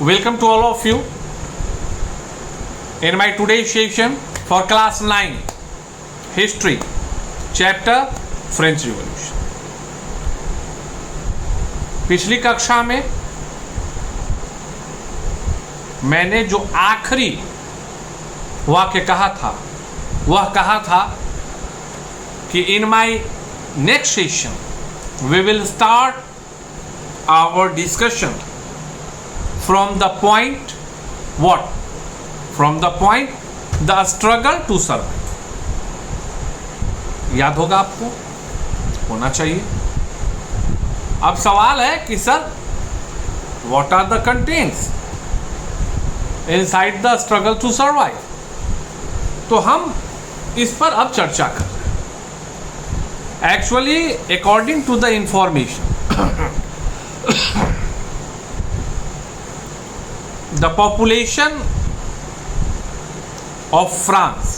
Welcome to all of you in my today's session for class 9 history chapter French Revolution. पिछली कक्षा में मैंने जो आखिरी वाक्य कहा था वह कहा था कि in my next session we will start our discussion from the point what? From the point the struggle to survive. याद होगा आपको, होना चाहिए. अब सवाल है कि sir what are the contents inside the struggle to survive? तो हम इस पर अब चर्चा कर रहे हैं. Actually, according to the information the population of France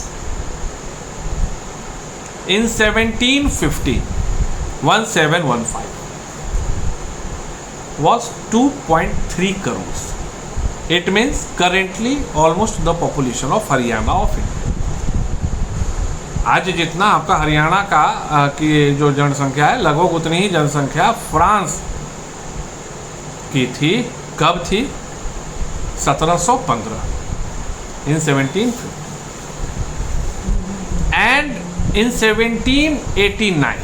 in 1715 was 2.3 crores. It means currently almost the population of Haryana of India. आज जितना आपका हरियाणा का की जो जनसंख्या है लगभग उतनी ही जनसंख्या फ्रांस की थी. कब थी? 1715 in 1750 and in 1789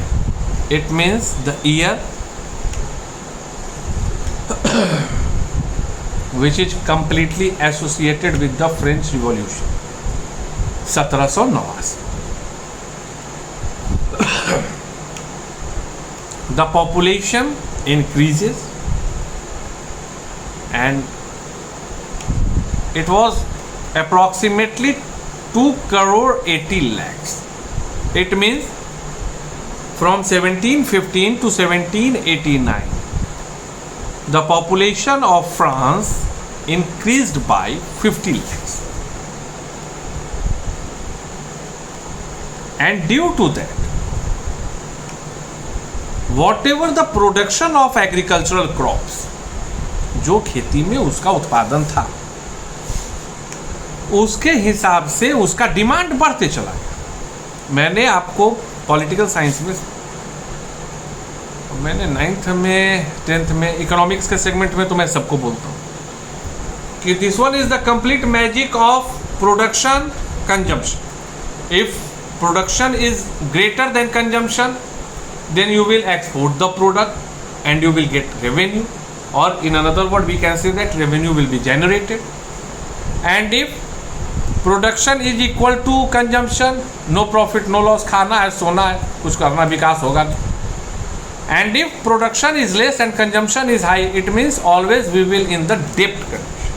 it means the year which is completely associated with the French Revolution 1789. The population increases and it was approximately 2 crore 80 lakhs. It means from 1715 to 1789 the population of France increased by 50 lakhs. And due to that, whatever the production of agricultural crops, जो खेती में उसका उत्पादन था, उसके हिसाब से उसका डिमांड बढ़ते चला गया. मैंने आपको पॉलिटिकल साइंस में, मैंने 9th में 10th में इकोनॉमिक्स के सेगमेंट में तो मैं सबको बोलता हूँ कि this one is the complete magic of production consumption. If production is greater than consumption then you will export the product and you will get revenue, or in another word we can say that revenue will be generated. And if production is equal to consumption, no profit no loss, खाना है सोना है कुछ करना, विकास होगा. And if production is less and consumption is high, it means always we will in the debt condition.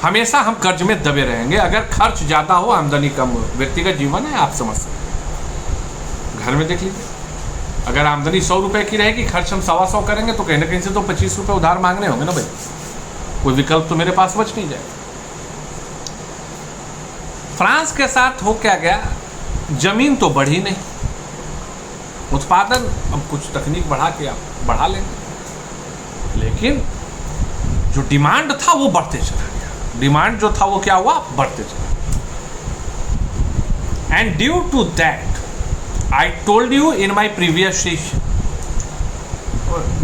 हमेशा हम कर्ज में दबे रहेंगे. अगर खर्च ज़्यादा हो आमदनी कम हो, व्यक्तिगत जीवन है आप समझ सकते. घर में देख लीजिए, अगर आमदनी 100 रुपए की रहेगी, खर्च हम 125 करेंगे तो कहीं ना कहीं से तो 25 रुपए उधार मांगने होंगे ना भाई. कोई विकल्प तो मेरे पास बच नहीं जाए. फ्रांस के साथ हो क्या गया, जमीन तो बढ़ी नहीं, उत्पादन अब कुछ तकनीक बढ़ा के आप बढ़ा लेंगे, लेकिन जो डिमांड था वो बढ़ते चला गया. डिमांड जो था वो क्या हुआ, बढ़ते चला. And due to that I told you in my previous session,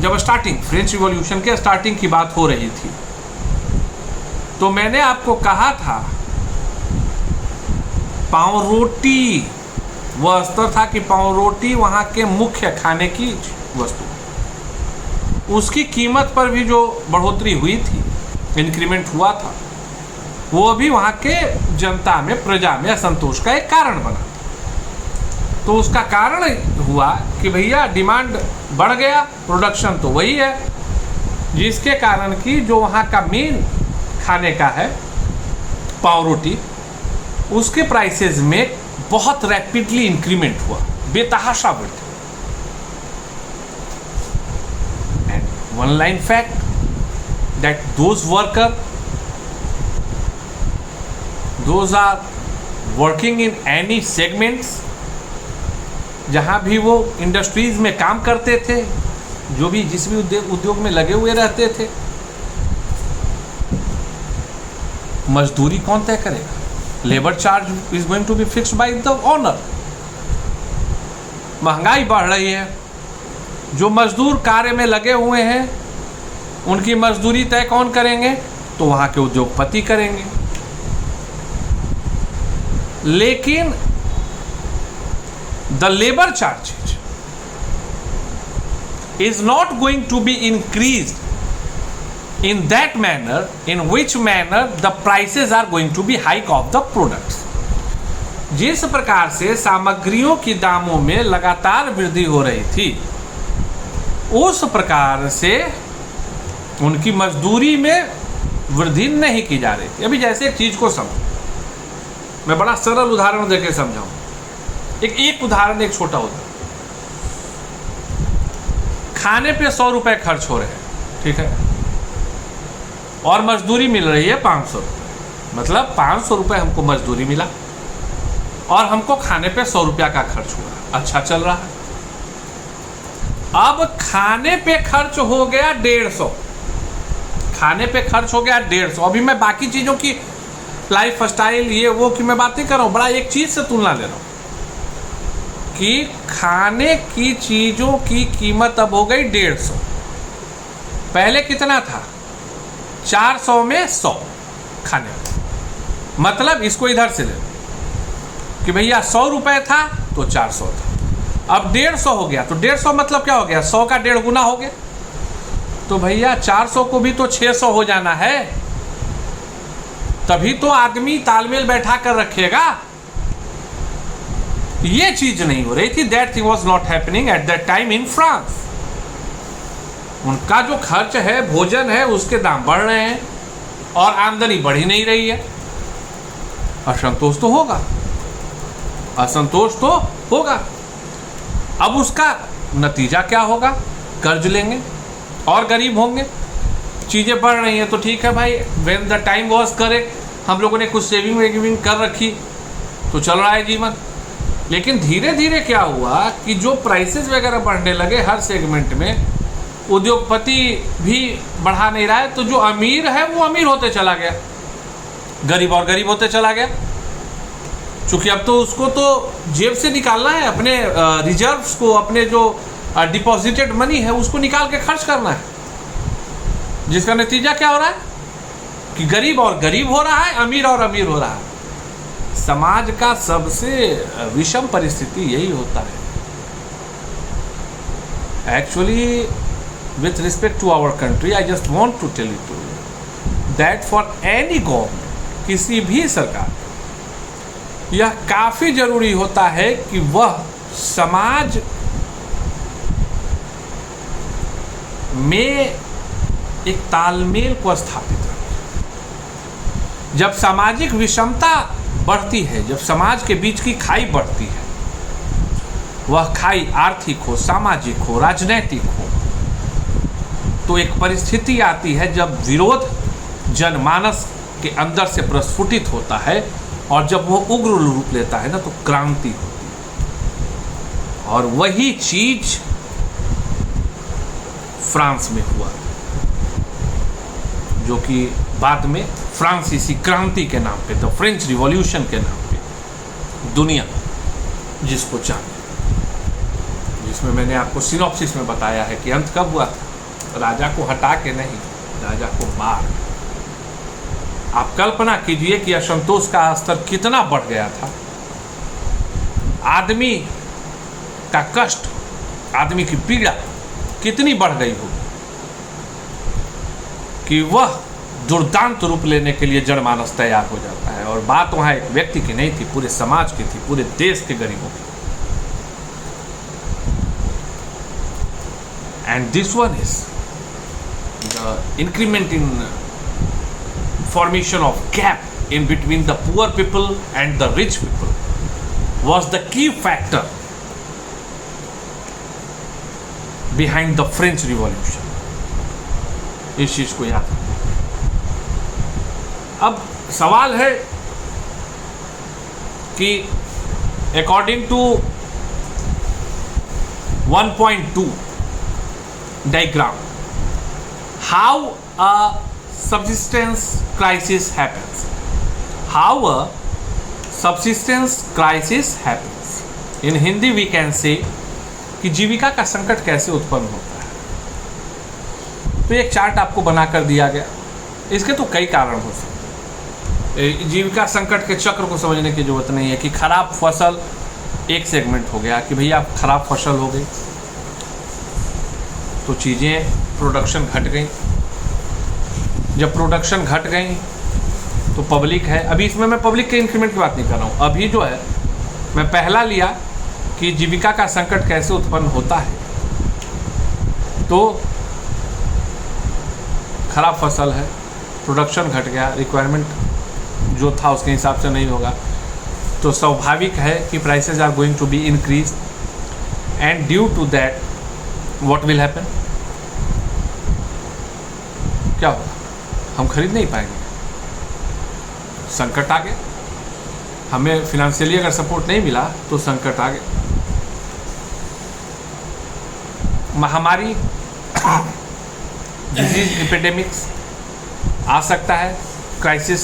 जब स्टार्टिंग फ्रेंच रिवॉल्यूशन के स्टार्टिंग की बात हो रही थी तो मैंने आपको कहा था पाव रोटी वह स्तर था कि पाव रोटी वहाँ के मुख्य खाने की वस्तु, उसकी कीमत पर भी जो बढ़ोतरी हुई थी, इंक्रीमेंट हुआ था, वो भी वहाँ के जनता में, प्रजा में असंतोष का एक कारण बना. तो उसका कारण हुआ कि भैया डिमांड बढ़ गया, प्रोडक्शन तो वही है, जिसके कारण कि जो वहाँ का मेन खाने का है पाव रोटी, उसके प्राइसेस में बहुत रैपिडली इंक्रीमेंट हुआ, बेतहाशा बढ़. And one line fact that those worker, those are working in any segments, जहाँ भी वो इंडस्ट्रीज़ में काम करते थे, जो भी जिस भी उद्योग में लगे हुए रहते थे, मजदूरी कौन तय करेगा? Labour charge is going to be fixed by the owner. महंगाई बढ़ रही है, जो मजदूर कार्य में लगे हुए हैं उनकी मजदूरी तय कौन करेंगे? तो वहां के उद्योगपति करेंगे। लेकिन the labour charges is not going to be increased in that manner in which manner the prices are going to be hike of the products। जिस प्रकार से सामग्रियों की दामों में लगातार वृद्धि हो रही थी, उस प्रकार से उनकी मजदूरी में वृद्धि नहीं की जा रही थी। अभी जैसे एक चीज को समझो, मैं बड़ा सरल उदाहरण देके समझाऊं। एक उदाहरण, एक छोटा उदाहरण। खाने पे 100 रुपए खर्च हो रहे हैं, ठीक है, और मजदूरी मिल रही है 500 रुपये। मतलब 500 रुपये हमको मजदूरी मिला और हमको खाने पे 100 रुपया का खर्च हुआ। अच्छा चल रहा है। अब खाने पे खर्च हो गया 150, खाने पे खर्च हो गया 150। अभी मैं बाकी चीजों की लाइफ स्टाइल ये वो की मैं बात नहीं कर रहा हूं, बड़ा एक चीज से तुलना ले रहा हूं कि खाने की चीजों की कीमत अब हो गई 150। पहले कितना था? 400 में 100 खाने में। मतलब इसको इधर से ले कि भैया 100 रुपए था तो 400 था, अब 150 हो गया तो 150 मतलब क्या हो गया? 100 का 1.5 गुना हो गया। तो भैया 400 को भी तो 600 हो जाना है, तभी तो आदमी तालमेल बैठा कर रखेगा। ये चीज नहीं हो रही थी। That thing was not happening at that time in France. उनका जो खर्च है, भोजन है, उसके दाम बढ़ रहे हैं और आमदनी बढ़ ही नहीं रही है। असंतोष तो होगा, असंतोष तो होगा। अब उसका नतीजा क्या होगा? कर्ज लेंगे और गरीब होंगे। चीजें बढ़ रही हैं तो ठीक है भाई, when the time was correct, हम लोगों ने कुछ सेविंग वेविंग कर रखी तो चल रहा है जीवन। लेकिन धीरे धीरे क्या हुआ कि जो प्राइसेस वगैरह बढ़ने लगे हर सेगमेंट में, उद्योगपति भी बढ़ा नहीं रहा है, तो जो अमीर है वो अमीर होते चला गया, गरीब और गरीब होते चला गया। चूंकि अब तो उसको तो जेब से निकालना है, अपने रिजर्व्स को, अपने जो डिपॉजिटेड मनी है उसको निकाल के खर्च करना है, जिसका नतीजा क्या हो रहा है कि गरीब और गरीब हो रहा है, अमीर और अमीर हो रहा है। समाज का सबसे विषम परिस्थिति यही होता है। Actually with respect to our country, I just want to tell you that for any government, किसी भी सरकार, यह काफी जरूरी होता है कि वह समाज में एक तालमेल को स्थापित रखे। जब सामाजिक विषमता बढ़ती है, जब समाज के बीच की खाई बढ़ती है, वह खाई आर्थिक हो, सामाजिक हो, राजनैतिक हो, तो एक परिस्थिति आती है जब विरोध जनमानस के अंदर से प्रस्फुटित होता है, और जब वो उग्र रूप लेता है ना, तो क्रांति होती है। और वही चीज फ्रांस में हुआ, जो कि बाद में फ्रांसीसी क्रांति के नाम पे, द फ्रेंच रिवॉल्यूशन के नाम पे दुनिया जिसको जाने, जिसमें मैंने आपको सिनॉप्सिस में बताया है कि अंत कब हुआ था? राजा को हटा के नहीं, राजा को मार। आप कल्पना कीजिए कि असंतोष का स्तर कितना बढ़ गया था, आदमी का कष्ट, आदमी की पीड़ा कितनी बढ़ गई हो कि वह दुर्दांत रूप लेने के लिए जनमानस तैयार हो जाता है। और बात वहां एक व्यक्ति की नहीं थी, पूरे समाज की थी, पूरे देश के गरीबों की। And this one is the increment in formation of gap in between the poor people and the rich people was the key factor behind the French Revolution। इस चीज को याद रखिए। अब सवाल है कि according to 1.2 diagram, how a subsistence crisis happens, how a subsistence crisis happens. In Hindi we can say कि जीविका का संकट कैसे उत्पन्न होता है। तो एक चार्ट आपको बनाकर दिया गया, इसके तो कई कारण हो सकते हैं। जीविका संकट के चक्र को समझने की जरूरत नहीं है कि खराब फसल एक सेगमेंट हो गया कि भैया खराब फसल हो गई तो चीज़ें प्रोडक्शन घट गई। जब प्रोडक्शन घट गई तो पब्लिक है, अभी इसमें मैं पब्लिक के इंक्रीमेंट की बात नहीं कर रहा हूँ, अभी जो है मैं पहला लिया कि जीविका का संकट कैसे उत्पन्न होता है। तो खराब फसल है, प्रोडक्शन घट गया, रिक्वायरमेंट जो था उसके हिसाब से नहीं होगा, तो स्वाभाविक है कि prices are going to be increase and due to that what will happen, क्या होगा, हम खरीद नहीं पाएंगे, संकट आ गया, हमें फिनेंशियली अगर सपोर्ट नहीं मिला तो संकट आ गया। महामारी डिजीज एपिडेमिक्स आ सकता है, क्राइसिस,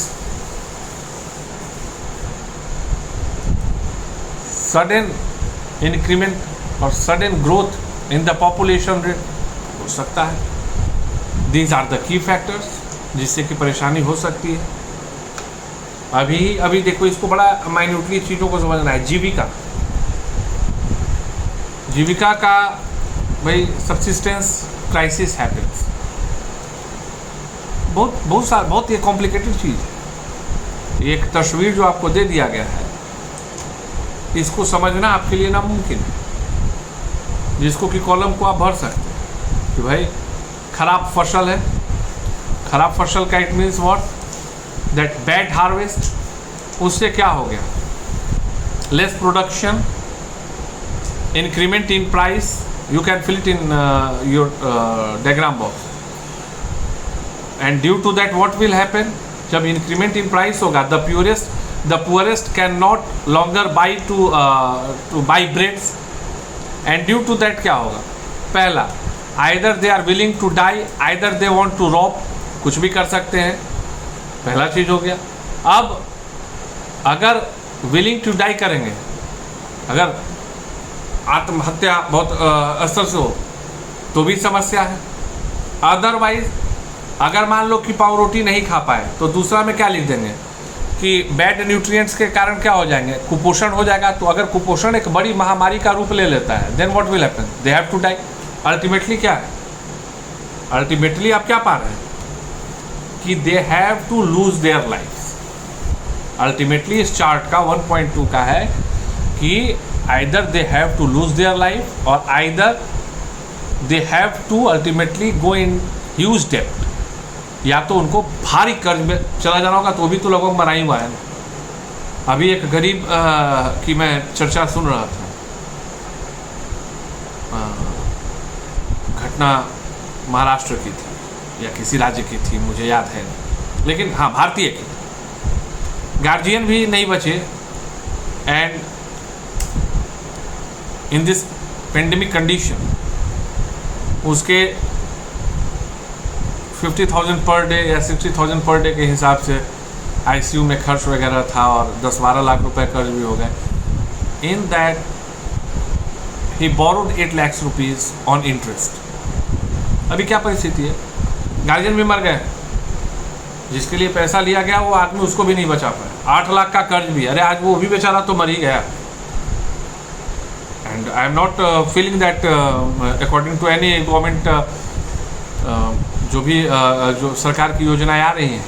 सडन इंक्रीमेंट और sudden growth in the population rate हो सकता है। These are the key factors जिससे कि परेशानी हो सकती है। अभी देखो, इसको बड़ा माइन्यूटली चीज़ों को समझना है। जीविका का भाई सबसिस्टेंस क्राइसिस हैपेंस, बहुत ये कॉम्प्लिकेटेड चीज़ है। एक तस्वीर जो आपको दे दिया गया है इसको समझना आपके लिए नामुमकिन है, जिसको कि कॉलम को आप भर सकते हैं कि भाई खराब फसल है, खराब फसल का it means what, that bad harvest, उससे क्या हो गया, less production, increment in price, you can fill it in your diagram box, and due to that what will happen, जब increment in price होगा, the poorest cannot longer buy to buy breads, and due to that क्या होगा, पहला either they are willing to die, either they want to rob, कुछ भी कर सकते हैं, पहला चीज़ हो गया। अब अगर willing to die करेंगे, अगर आत्महत्या बहुत असर से हो तो भी समस्या है। अदरवाइज अगर मान लो कि पाव रोटी नहीं खा पाए तो दूसरा में क्या लिख देंगे कि बैड न्यूट्रिएंट्स के कारण क्या हो जाएंगे, कुपोषण हो जाएगा। तो अगर कुपोषण एक बड़ी महामारी का रूप ले लेता है then what will happen, they have to die. Ultimately क्या है, अल्टीमेटली आप क्या पा रहे हैं कि they have to lose their life. Ultimately इस चार्ट का 1.2 का है कि either they have to lose their life or either they have to ultimately go in huge debt, या तो उनको भारी कर्ज में चला जाना होगा। तो भी तो लोगों को मना ही हुआ है ना। अभी एक गरीब की मैं चर्चा सुन रहा था, घटना महाराष्ट्र की थी या किसी राज्य की थी मुझे याद है, लेकिन हाँ भारतीय की। गार्जियन भी नहीं बचे and in this pandemic condition उसके 50,000 पर डे या 60,000 पर डे के हिसाब से आईसीयू में खर्च वगैरह था और 10-12 लाख रुपए कर्ज भी हो गए। In that he borrowed 8 lakh rupees on interest. अभी क्या परिस्थिति है, गार्जियन भी मर गए, जिसके लिए पैसा लिया गया वो आदमी उसको भी नहीं बचा पाया, 8 लाख का कर्ज भी। अरे आज वो भी बेचारा तो मर ही गया। And I am not feeling that according to any government जो भी जो सरकार की योजनाएं आ रही हैं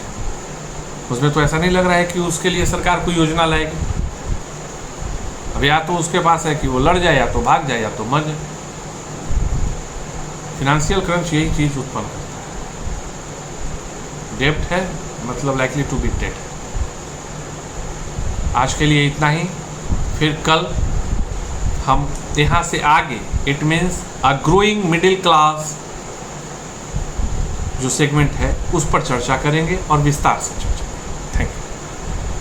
उसमें तो ऐसा नहीं लग रहा है कि उसके लिए सरकार कोई योजना लाएगी। अब या तो उसके पास है कि वो लड़ जाए, या तो भाग जाए, या तो मर जाए। फिनेंशियल क्रंच यही चीज़ उत्पन्न करता है। डेब्ट है मतलब लाइकली टू बी डेड। आज के लिए इतना ही, फिर कल हम यहाँ से आगे it means a growing middle class जो सेगमेंट है उस पर चर्चा करेंगे और विस्तार से चर्चा